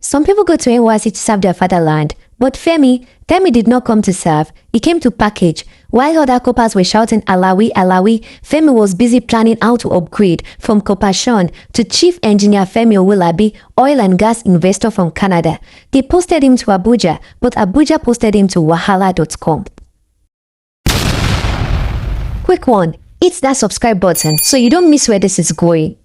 Some people go to NYC to serve their fatherland, but Femi did not come to serve. He came to package. While other coppers were shouting Alawi, Alawi, Femi was busy planning how to upgrade from Corporation to Chief Engineer Femi Owolabi, oil and gas investor from Canada. They posted him to Abuja, but Abuja posted him to wahala.com. Quick one, hit that subscribe button so you don't miss where this is going.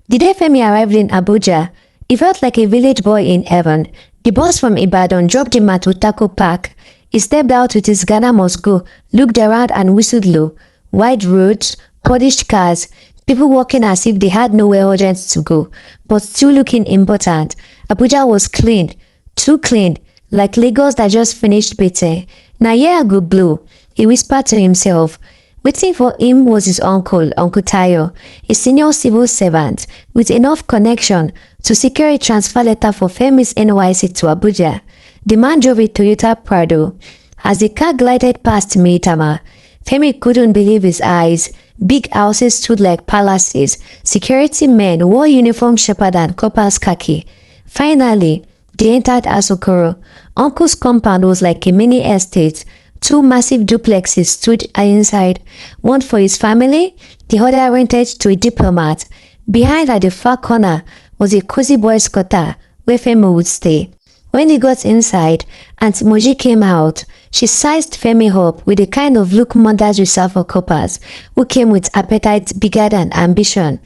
The day Femi arrived in Abuja, he felt like a village boy in heaven. The boss from Ibadan dropped him at Utako Park. He stepped out with his Ghana must go, looked around and whistled low. Wide roads, polished cars, people walking as if they had nowhere urgent to go, but still looking important. Abuja was clean, too clean, like Lagos that just finished beating. Na yeah, go blue, he whispered to himself. Waiting for him was his uncle, Uncle Tayo, a senior civil servant with enough connection to secure a transfer letter for Femi's NYC to Abuja. The man drove a Toyota Prado. As the car glided past Maitama, Femi couldn't believe his eyes. Big houses stood like palaces. Security men wore uniform shepherd and corper's khaki. Finally, they entered Asokoro. Uncle's compound was like a mini estate. Two massive duplexes stood inside, one for his family, the other rented to a diplomat. Behind at the far corner was a cozy boys' quarter where Femi would stay. When he got inside, Auntie Moji came out. She sized Femi up with the kind of look mothers reserve for coppers, who came with appetite bigger than ambition.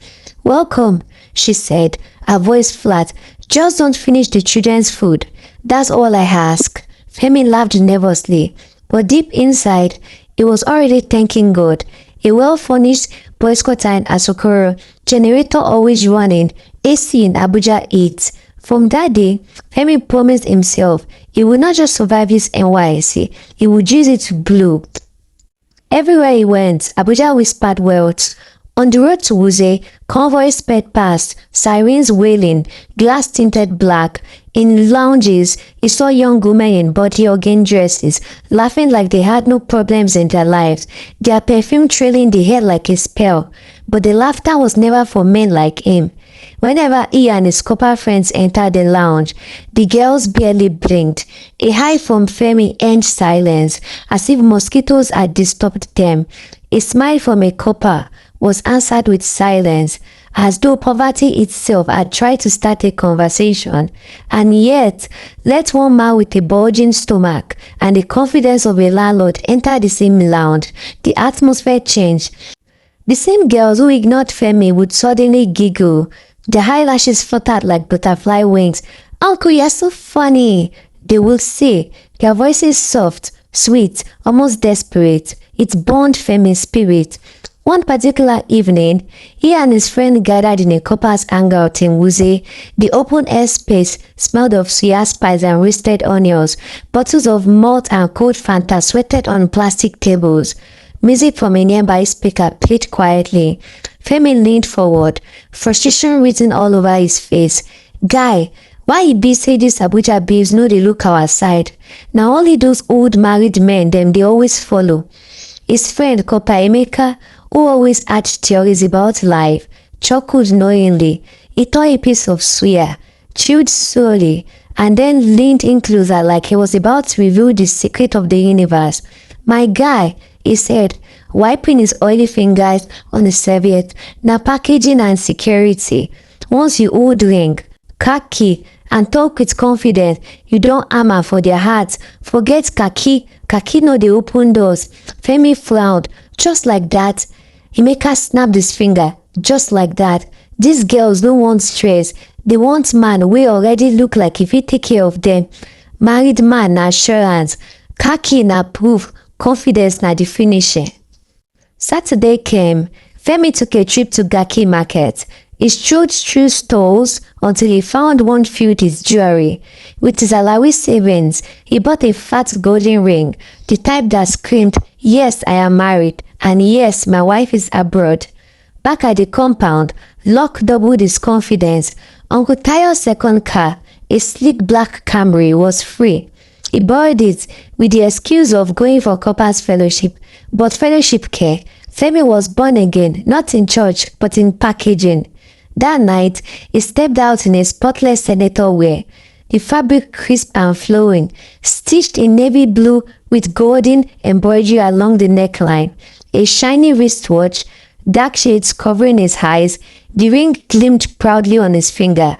"Welcome," she said, her voice flat. "Just don't finish the children's food. That's all I ask." Femi laughed nervously, but deep inside, he was already thanking God. A well-furnished boys' quarter in Asokoro, generator always running, AC in Abuja 8. From that day, Femi promised himself he would not just survive his NYC, he would use it to blow. Everywhere he went, Abuja whispered wealth. On the road to Wuse, convoys sped past, sirens wailing, glass tinted black. In lounges, he saw young women in body organ dresses, laughing like they had no problems in their lives, their perfume trailing the hair like a spell. But the laughter was never for men like him. Whenever he and his copper friends entered the lounge, the girls barely blinked. A high from Femi ended silence, as if mosquitoes had disturbed them. A smile from a copper was answered with silence, as though poverty itself had tried to start a conversation. And yet, let one man with a bulging stomach and the confidence of a landlord enter the same lounge, the atmosphere changed. The same girls who ignored Femi would suddenly giggle. Their eyelashes fluttered like butterfly wings. "Uncle, you're so funny," they would say, their voices soft, sweet, almost desperate. It burned Femi's spirit. One particular evening, he and his friend gathered in a copper's hangout in Wuse. The open-air space smelled of suya spice and roasted onions. Bottles of malt and cold Fanta sweated on plastic tables. Music from a nearby speaker played quietly. Femi leaned forward, frustration written all over his face. "Guy, why you be say this Abuja babes know they look our side? Now only those old married men them they always follow." His friend Corper Emeka, who always had theories about life, chuckled knowingly. He tore a piece of suya, chewed slowly, and then leaned in closer like he was about to reveal the secret of the universe. "My guy," he said, wiping his oily fingers on the serviette, "na packaging and security. Once you hold ring, khaki, and talk with confidence, you don't hammer for their hearts. Forget khaki no dey open doors." Femi frowned. "Just like that?" Emeka snapped his finger. "Just like that. These girls don't want stress. They want man wey already look like if he take care of them. Married man na assurance. Khaki na proof. Confidence na the finishing." Saturday came. Femi took a trip to Garki Market. He strolled through stalls until he found one filled his jewelry. With his Alawi savings, he bought a fat golden ring, the type that screamed, "Yes, I am married, and yes, my wife is abroad." Back at the compound, luck doubled his confidence. Uncle Tayo's second car, a sleek black Camry, was free. He borrowed it with the excuse of going for Corper's fellowship, but fellowship care. Femi was born again, not in church, but in packaging. That night, he stepped out in a spotless senator wear, the fabric crisp and flowing, stitched in navy blue with golden embroidery along the neckline, a shiny wristwatch, dark shades covering his eyes, the ring gleamed proudly on his finger.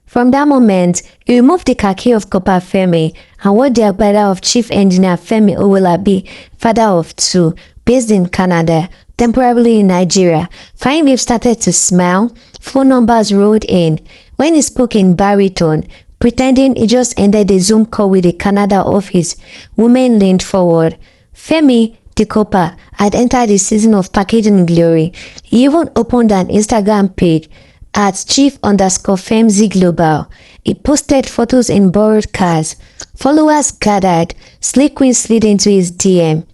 From that moment, he removed the khaki of Corper Femi and wore the agbada of Chief Engineer Femi Owolabi, father of two, based in Canada, temporarily in Nigeria. Fine lips started to smile, phone numbers rolled in. When he spoke in baritone, pretending he just ended a Zoom call with the Canada office, women leaned forward. Femi, the Corper, had entered the season of packaging glory. He even opened an Instagram page at chief_femz global. He posted photos in borrowed cars. Followers gathered. Slay Queen slid into his DM.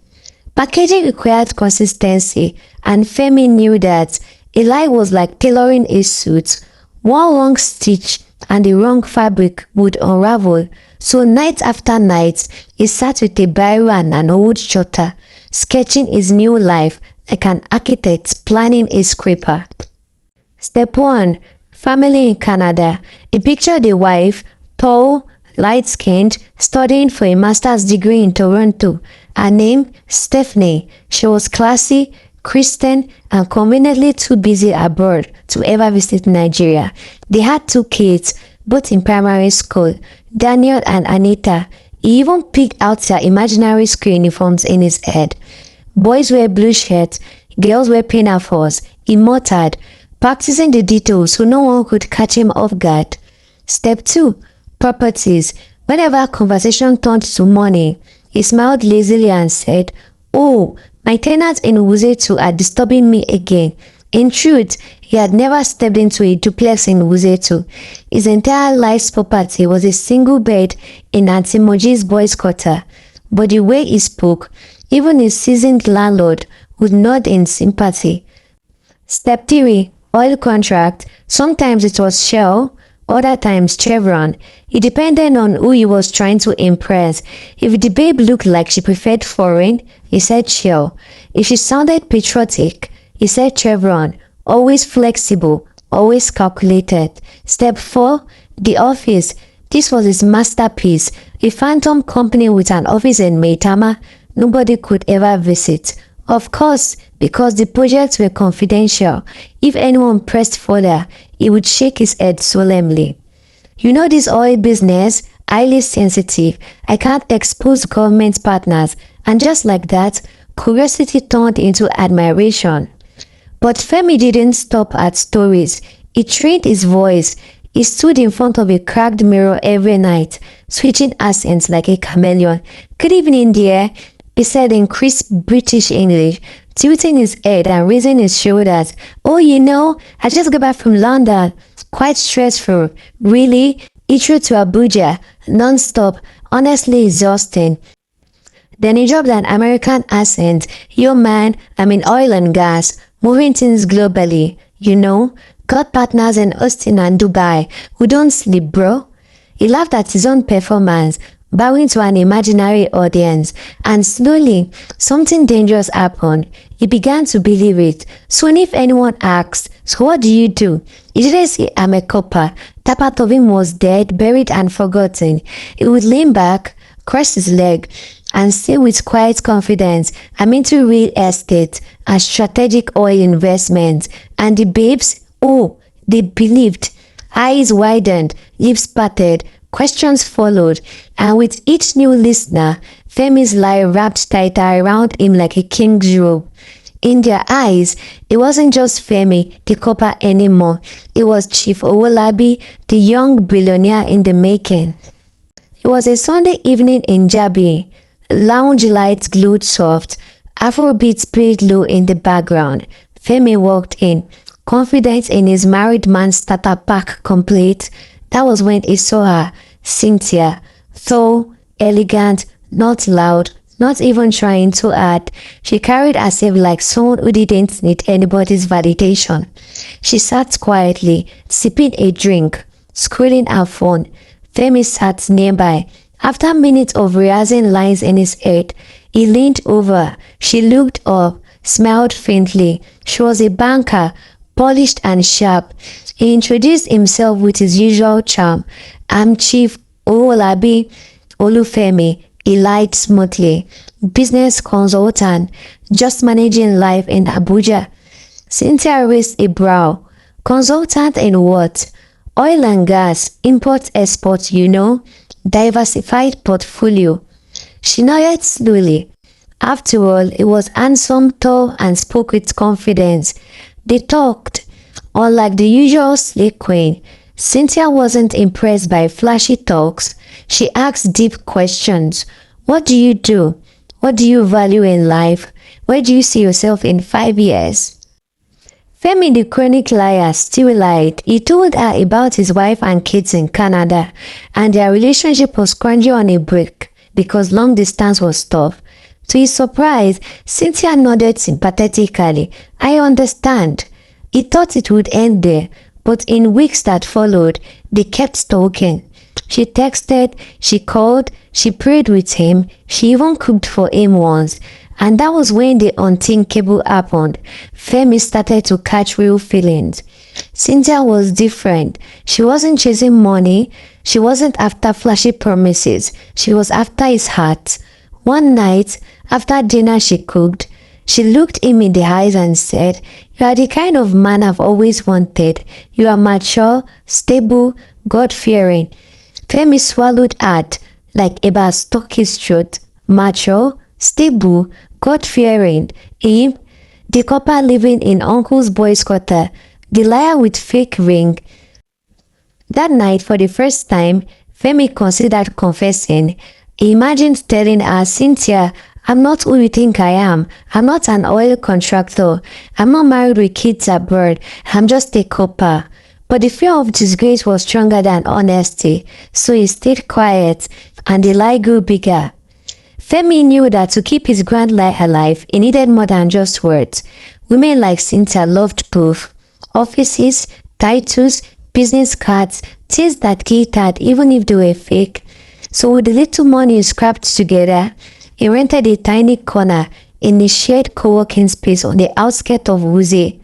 Packaging required consistency, and Femi knew that. Eli was like tailoring a suit. One wrong stitch and the wrong fabric would unravel. So night after night, he sat with a biro and an old shutter, sketching his new life like an architect planning a scraper. Step 1. Family in Canada. He pictured a wife, tall, light-skinned, studying for a master's degree in Toronto. Her name, Stephanie. She was classy, Christian, and conveniently too busy abroad to ever visit Nigeria. They had 2 kids, both in primary school, Daniel and Anita. He even picked out their imaginary school uniforms in his head. Boys wear blue shirts, girls wear pinafores. He muttered, practicing the details so no one could catch him off guard. Step 2. Properties. Whenever conversation turned to money, he smiled lazily and said, "Oh, my tenants in Wuzetu are disturbing me again." In truth, he had never stepped into a duplex in Wuzetu. His entire life's property was a single bed in Auntie Moji's boys' quarter. But the way he spoke, even his seasoned landlord would nod in sympathy. Step 3. Oil contract. Sometimes it was Shell, other times Chevron. It depended on who he was trying to impress. If the babe looked like she preferred foreign, he said Shell. If she sounded patriotic, he said Chevron. Always flexible, always calculated. Step 4. The office. This was his masterpiece, a phantom company with an office in Maitama nobody could ever visit. Of course, because the projects were confidential. If anyone pressed further, he would shake his head solemnly. "You know this oil business, highly sensitive. I can't expose government partners." And just like that, curiosity turned into admiration. But Femi didn't stop at stories. He trained his voice. He stood in front of a cracked mirror every night, switching accents like a chameleon. "Good evening, dear," he said in crisp British English, tilting his head and raising his shoulders. "Oh, you know, I just got back from London. Quite stressful. Really? Intro to Abuja. Non-stop. Honestly exhausting." Then he dropped an American accent. "Yo man, I'm in oil and gas, moving things globally. You know, got partners in Austin and Dubai who don't sleep, bro." He laughed at his own performance, bowing to an imaginary audience, and slowly, something dangerous happened. He began to believe it. Soon if anyone asked, "So what do you do?" he didn't say, "I'm a copper." That part of him was dead, buried and forgotten. He would lean back, cross his leg, and say with quiet confidence, "I'm into real estate and strategic oil investments." And the babes, oh, they believed. Eyes widened, lips parted, questions followed, and with each new listener, Femi's lie wrapped tighter around him like a king's robe. In their eyes, it wasn't just Femi, the copper anymore. It was Chief Owolabi, the young billionaire in the making. It was a Sunday evening in Jabi. Lounge lights glowed soft. Afrobeats played low in the background. Femi walked in, confident in his married man's starter pack complete. That was when he saw her, Cynthia, tall, elegant, not loud, not even trying too hard. She carried herself like someone who didn't need anybody's validation. She sat quietly, sipping a drink, scrolling her phone. Femi sat nearby. After minutes of rehearsing lines in his head, he leaned over. She looked up, smiled faintly. She was a banker, polished and sharp. He introduced himself with his usual charm. I'm Chief Owolabi Olufemi. He lied smoothly. Business consultant, just managing life in Abuja. Cynthia raised a brow. Consultant in what? Oil and gas, import-export, you know. Diversified portfolio. She nodded slowly. After all, he was handsome, tall, and spoke with confidence. They talked. Unlike the usual slay queen, Cynthia wasn't impressed by flashy talks. She asked deep questions. What do you do? What do you value in life? Where do you see yourself in 5 years? Femi, the chronic liar, still lied. He told her about his wife and kids in Canada, and their relationship was scrounging on a break because long distance was tough. To his surprise, Cynthia nodded sympathetically. I understand. He thought it would end there, but in weeks that followed, they kept talking. She texted, she called, she prayed with him, she even cooked for him once. And that was when the unthinkable happened. Femi started to catch real feelings. Cynthia was different. She wasn't chasing money. She wasn't after flashy promises. She was after his heart. One night, after dinner she cooked, she looked him in the eyes and said, you are the kind of man I've always wanted. You are mature, stable, God-fearing. Femi swallowed hard, like Eba stuck his throat. Mature, stable, God-fearing. Him, the copper living in uncle's boys' quarter, the liar with fake ring. That night, for the first time, Femi considered confessing. He imagined telling her, Cynthia, I'm not who you think I am. I'm not an oil contractor. I'm not married with kids abroad. I'm just a copper. But the fear of disgrace was stronger than honesty, so he stayed quiet, and the lie grew bigger. Femi knew that to keep his grand lie alive, he needed more than just words. Women like Cynthia loved proof. Offices, titles, business cards, things that glittered even if they were fake. So with the little money he scrapped together, he rented a tiny corner in a shared co-working space on the outskirts of Wuze.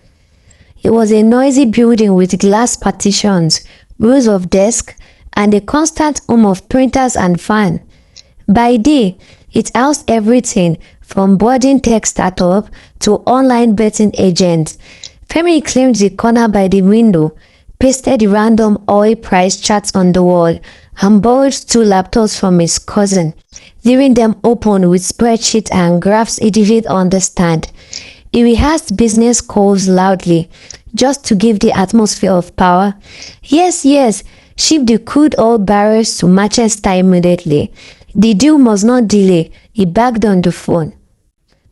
It was a noisy building with glass partitions, rows of desks, and a constant hum of printers and fan. By day, it housed everything from boarding tech startup to online betting agents. Femi claimed the corner by the window, pasted random oil price charts on the wall, and borrowed 2 laptops from his cousin, leaving them open with spreadsheets and graphs he didn't understand. He rehearsed business calls loudly, just to give the atmosphere of power. Yes, ship the crude oil barrels to Manchester immediately. The deal must not delay, he begged on the phone.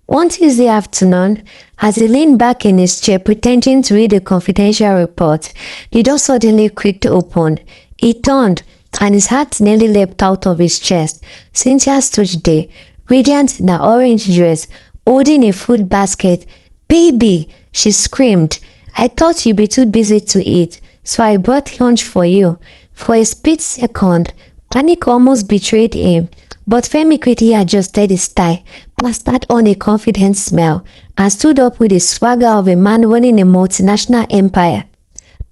One Tuesday afternoon, as he leaned back in his chair pretending to read a confidential report, the door suddenly creaked open. He turned, and his heart nearly leapt out of his chest. Cynthia stood there, radiant in her orange dress, holding a food basket. Baby, she screamed. I thought you'd be too busy to eat, so I brought lunch for you. For a split second, panic almost betrayed him, but Femi quickly adjusted his tie, plastered on a confident smile, and stood up with the swagger of a man running a multinational empire.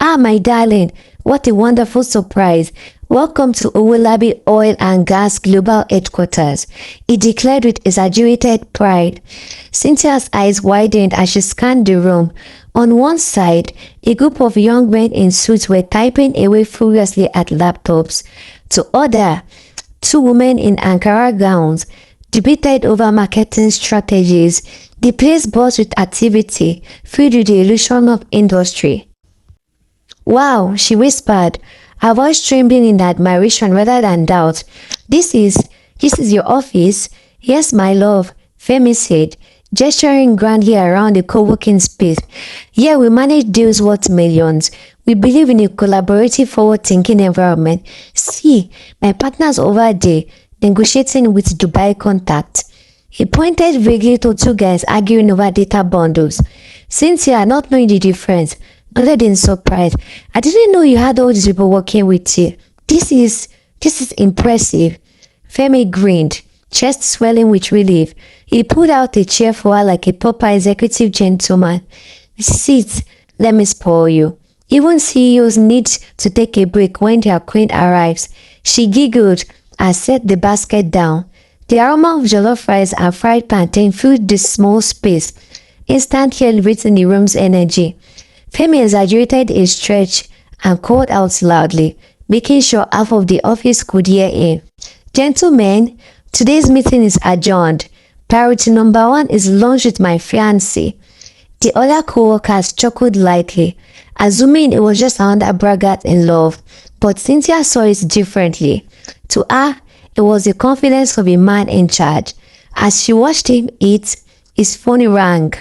Ah, my darling, what a wonderful surprise. Welcome to Owolabi Oil and Gas Global Headquarters, he declared with exaggerated pride. Cynthia's eyes widened as she scanned the room. On one side, a group of young men in suits were typing away furiously at laptops. To other, 2 women in Ankara gowns debated over marketing strategies. The place buzzed with activity, filled with the illusion of industry. Wow, she whispered, her voice trembling in admiration rather than doubt. This is your office? Yes, my love, Femi said, gesturing grandly around the co-working space. Here we manage deals worth millions. We believe in a collaborative, forward-thinking environment. See, my partner's over there, negotiating with Dubai contacts. He pointed vaguely to 2 guys arguing over data bundles. Cynthia, not knowing the difference, nodded in surprise. I didn't know you had all these people working with you. This is impressive. Femi grinned, chest swelling with relief. He pulled out a chair for her like a proper executive gentleman. Sit, let me spoil you. Even CEOs need to take a break when their queen arrives. She giggled and set the basket down. The aroma of jollof rice and fried plantain filled the small space, instantly elevating the room's energy. Femi exaggerated a stretch and called out loudly, making sure half of the office could hear him. Gentlemen, today's meeting is adjourned. Priority number 1 is lunch with my fiancé. The other co-workers chuckled lightly, assuming it was just another braggart in love, but Cynthia saw it differently. To her, it was the confidence of a man in charge. As she watched him eat, his phone rang.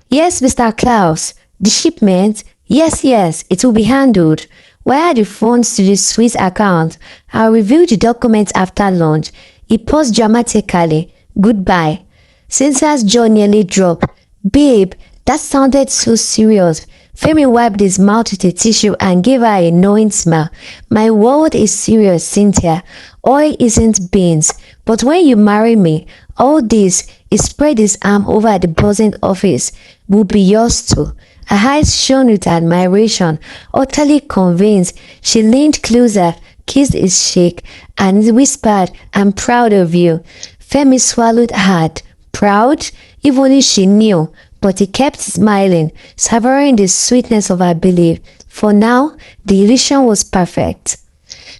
Yes, Mr. Klaus. The shipment? Yes, it will be handled. Wire the funds to the Swiss account. I'll review the documents after lunch. He paused dramatically. Goodbye. Cynthia's jaw nearly dropped. Babe, that sounded so serious. Femi wiped his mouth with a tissue and gave her a knowing smile. My world is serious, Cynthia. Oil isn't beans. But when you marry me, all this, he spread his arm over the buzzing office, will be yours too. Her eyes shone with admiration. Utterly convinced, she leaned closer, kissed his cheek, and whispered, I'm proud of you. Femi swallowed hard. Proud? If only she knew. But he kept smiling, savoring the sweetness of her belief. For now, the illusion was perfect.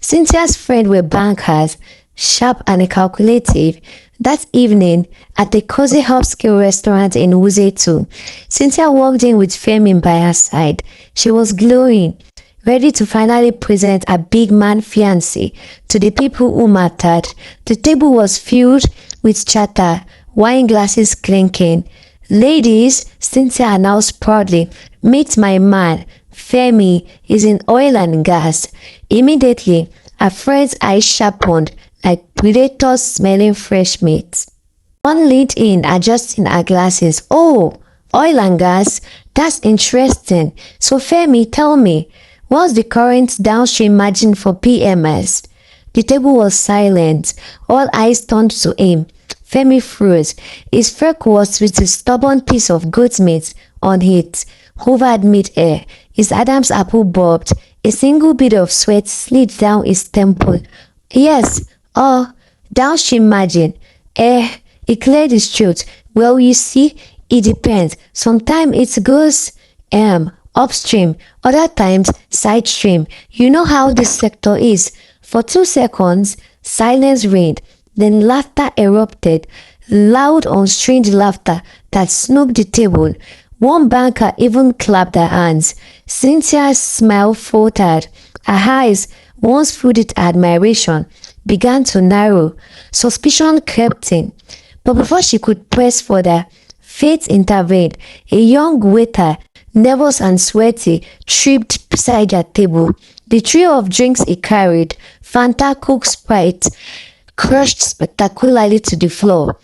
Cynthia's friends were bankers, sharp and calculative. That evening, at the cozy upscale restaurant in Wuse, Cynthia walked in with Femi by her side. She was glowing, ready to finally present a big man fiancé to the people who mattered. The table was filled with chatter, wine glasses clinking. Ladies, Cynthia announced proudly, meet my man, Femi, is in oil and gas. Immediately, her friend's eyes sharpened like predators smelling fresh meat. One leaned in, adjusting her glasses. Oh, oil and gas? That's interesting. So Femi, tell me, what's the current downstream margin for PMS? The table was silent. All eyes turned to him. Femi froze. His frock was with a stubborn piece of goat meat on it, hovered mid-air. His Adam's apple bobbed. A single bit of sweat slid down his temple. Yes, downstream margin. He cleared his throat. Well, you see, it depends. Sometimes it goes, upstream. Other times, side stream. You know how this sector is. For 2 seconds, silence reigned. Then laughter erupted, loud unstrained laughter that snooked the table. One banker even clapped her hands. Cynthia's smile faltered. Her eyes, once filled with admiration, began to narrow. Suspicion crept in. But before she could press further, fate intervened. A young waiter, nervous and sweaty, tripped beside her table. The trio of drinks he carried, Fanta, Coke, Sprite, crushed spectacularly to the floor.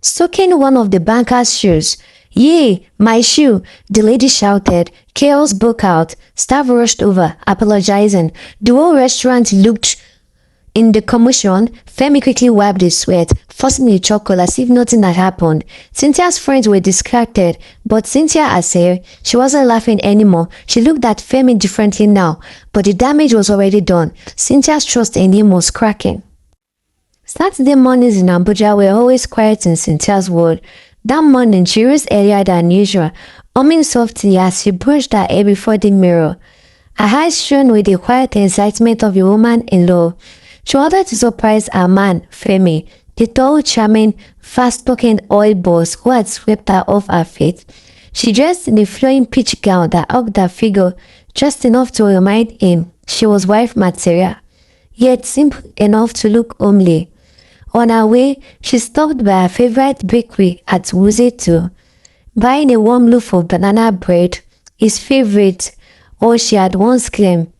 Soaking one of the banker's shoes. Yay, my shoe, the lady shouted. Chaos broke out. Staff rushed over, apologizing. The whole restaurant looked. In the commotion, Femi quickly wiped his sweat, forcing a chuckle as if nothing had happened. Cynthia's friends were distracted, but Cynthia herself, she wasn't laughing anymore. She looked at Femi differently now, but the damage was already done. Cynthia's trust in him was cracking. Saturday mornings in Abuja were always quiet in Cynthia's world. That morning, she rose earlier than usual, humming softly as she brushed her hair before the mirror. Her eyes shone with the quiet excitement of a woman in love. She wanted to surprise her man, Femi, the tall, charming, fast-talking oil boss who had swept her off her feet. She dressed in a flowing peach gown that hugged her figure just enough to remind him she was wife material, yet simple enough to look homely. On her way, she stopped by her favorite bakery at Wuse, buying a warm loaf of banana bread, his favorite, or she had once claimed.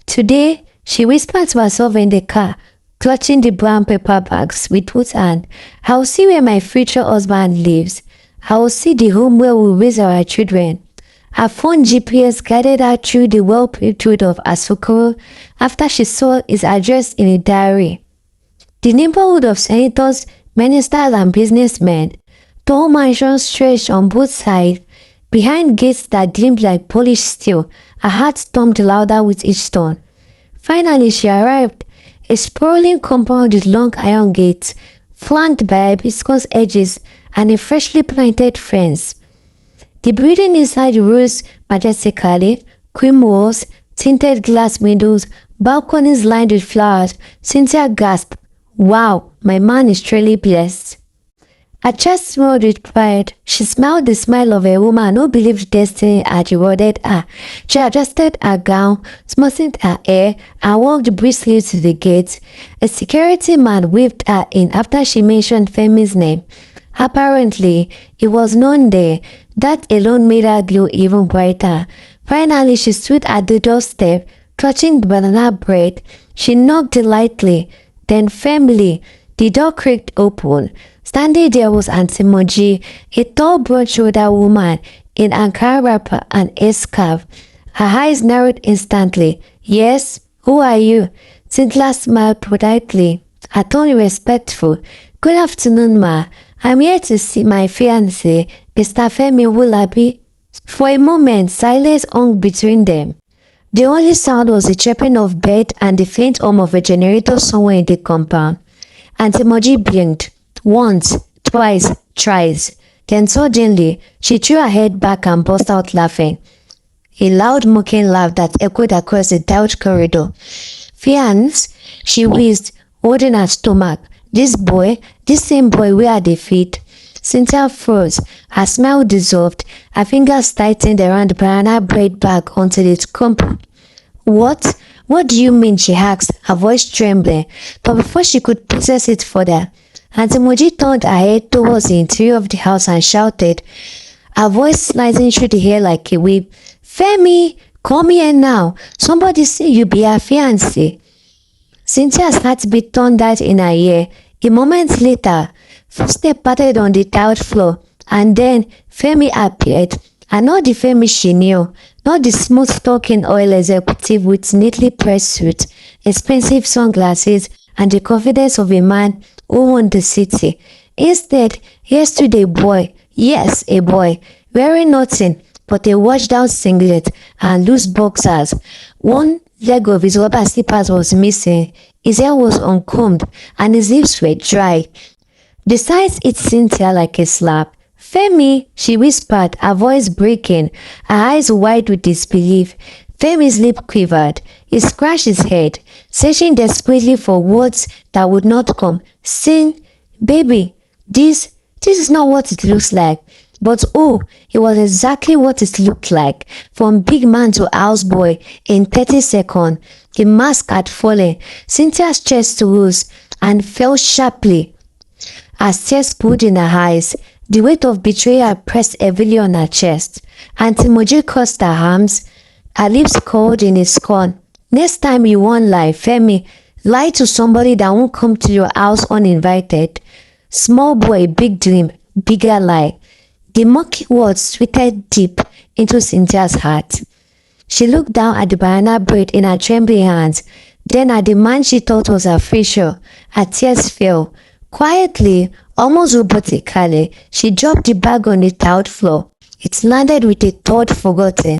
Today, she whispered to herself in the car, clutching the brown paper bags with both hands. I'll see where my future husband lives. I'll see the home where we'll raise our children. Her phone GPS guided her through the well-paved road of Asokoro after she saw his address in a diary. The neighborhood of senators, ministers and businessmen, tall mansions stretched on both sides, Behind gates that gleamed like polished steel, her heart thumped louder with each stone. Finally she arrived, a sprawling compound with long iron gates, flanked by hibiscus edges and a freshly planted fence. The building inside rose majestically, cream walls, tinted glass windows, balconies lined with flowers. Cynthia gasped, "Wow, my man is truly blessed." Her chest swelled with pride. She smiled the smile of a woman who believed destiny had rewarded her. She adjusted her gown, smoothed her hair, and walked briskly to the gate. A security man waved her in after she mentioned Femi's name. Apparently, it was known there. That alone made her glow even brighter. Finally, she stood at the doorstep, clutching the banana bread. She knocked lightly, then firmly. The door creaked open. Standing there was Auntie Moji, a tall, broad-shouldered woman in Ankara wrapper and a scarf. Her eyes narrowed instantly. "Yes, who are you?" Cynthia smiled politely, her tone respectful. "Good afternoon, ma. I'm here to see my fiancé, Mr. Femi Wulabi." For a moment, silence hung between them. The only sound was the chirping of birds and the faint hum of a generator somewhere in the compound. Auntie Moji blinked. Once, twice, thrice. Then suddenly, she threw her head back and burst out laughing. A loud mocking laugh that echoed across the dark corridor. "Fiance," she wheezed, holding her stomach. "This boy, this same boy where are the feet?" Cynthia froze. Her smile dissolved. Her fingers tightened around the banana bread bag until it crumpled. "What? What do you mean?" she asked, her voice trembling. But before she could process it further, Auntie Moji turned her head towards the interior of the house and shouted, her voice sliding through the air like a whip, "Femi, come here now. Somebody say you be her fiancé." Cynthia's heartbeat thundered in her ear. A moment later, footsteps pattered on the tiled floor, and then Femi appeared. And not the Femi she knew, not the smooth-talking oil executive with neatly pressed suit, expensive sunglasses, and the confidence of a man who owned the city. Instead, here stood a boy, yes, a boy, wearing nothing but a washed-out singlet and loose boxers. One leg of his rubber slippers was missing, his hair was uncombed, and his lips were dry. The sight hit Cynthia like a slap. "Femi," she whispered, her voice breaking, her eyes wide with disbelief. Femi's lip quivered. He scratched his head, searching desperately for words that would not come. "Sin, baby, this is not what it looks like." But oh, it was exactly what it looked like. From big man to houseboy in 30 seconds. The mask had fallen. Cynthia's chest rose and fell sharply as tears poured in her eyes. The weight of betrayal pressed heavily on her chest. Auntie Moji crossed her arms, her lips curled in a scorn. "Next time you won't lie, Femi, lie to somebody that won't come to your house uninvited." Small boy, big dream, bigger lie. The mocking words sweated deep into Cynthia's heart. She looked down at the banana bread in her trembling hands, then at the man she thought was her future. Her tears fell. Quietly, almost robotically, she dropped the bag on the tiled floor. It landed with a thud forgotten.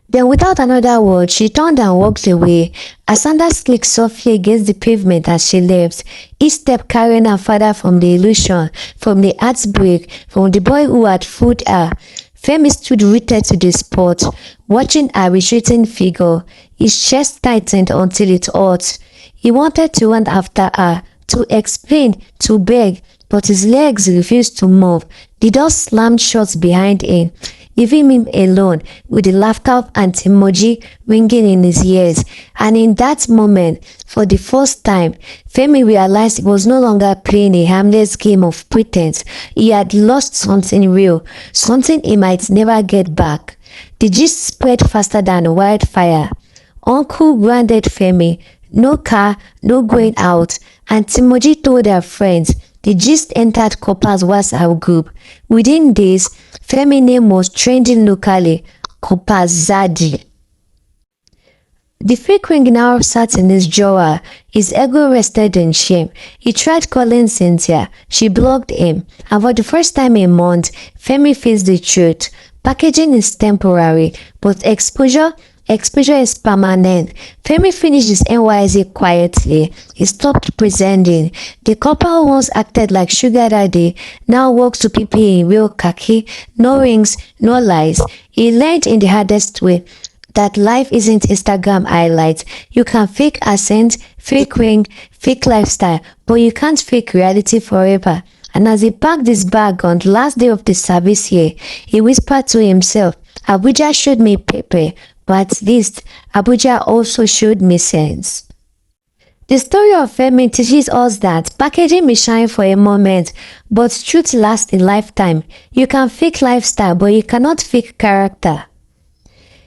Then without another word, she turned and walked away. Her sandals clicked softly against the pavement as she left, each step carrying her farther from the illusion, from the heartbreak, from the boy who had fooled her. Femi stood rooted to the spot, watching her retreating figure. His chest tightened until it hurt. He wanted to run after her, to explain, to beg, but his legs refused to move. The door slammed shut behind him, leaving him alone with the laughter of Auntie Moji ringing in his ears. And in that moment, for the first time, Femi realized he was no longer playing a harmless game of pretense. He had lost something real, something he might never get back. The gist spread faster than wildfire. Uncle grounded Femi. No car, no going out. Auntie Moji told her friends. The gist entered Corper's WhatsApp group. Within days, Femi's name was trending locally. Corper Zaddy. The fake ring now sat in his drawer. His ego rested in shame. He tried calling Cynthia. She blocked him. And for the first time in months, Femi faced the truth. Packaging is temporary, but exposure is permanent. Femi finished his NYC quietly. He stopped pretending. The couple once acted like sugar daddy, now walks to people in real khaki, no rings, no lies. He learned in the hardest way that life isn't Instagram highlights. You can fake accent, fake ring, fake lifestyle, but you can't fake reality forever. And as he packed his bag on the last day of the service year, he whispered to himself, Abuja showed me paper, but at least Abuja also showed me sense. The story of Femi teaches us that packaging may shine for a moment, but truth lasts a lifetime. You can fake lifestyle, but you cannot fake character.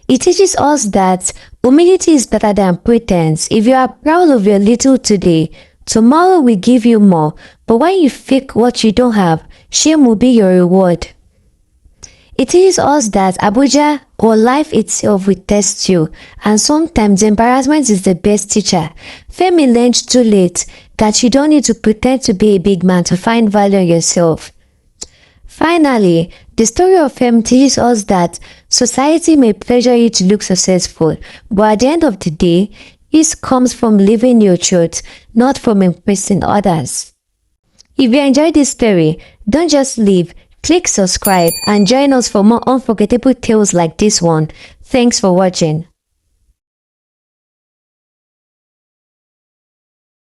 It teaches us that humility is better than pretense. If you are proud of your little today, tomorrow will give you more. But when you fake what you don't have, shame will be your reward. It teaches us that Abuja or life itself will test you, and sometimes embarrassment is the best teacher. Femi learned too late that you don't need to pretend to be a big man to find value in yourself. Finally, the story of Femi teaches us that society may pressure you to look successful, but at the end of the day, this comes from living your truth, not from impressing others. If you enjoyed this story, don't just leave, click subscribe and join us for more unforgettable tales like this one. Thanks for watching.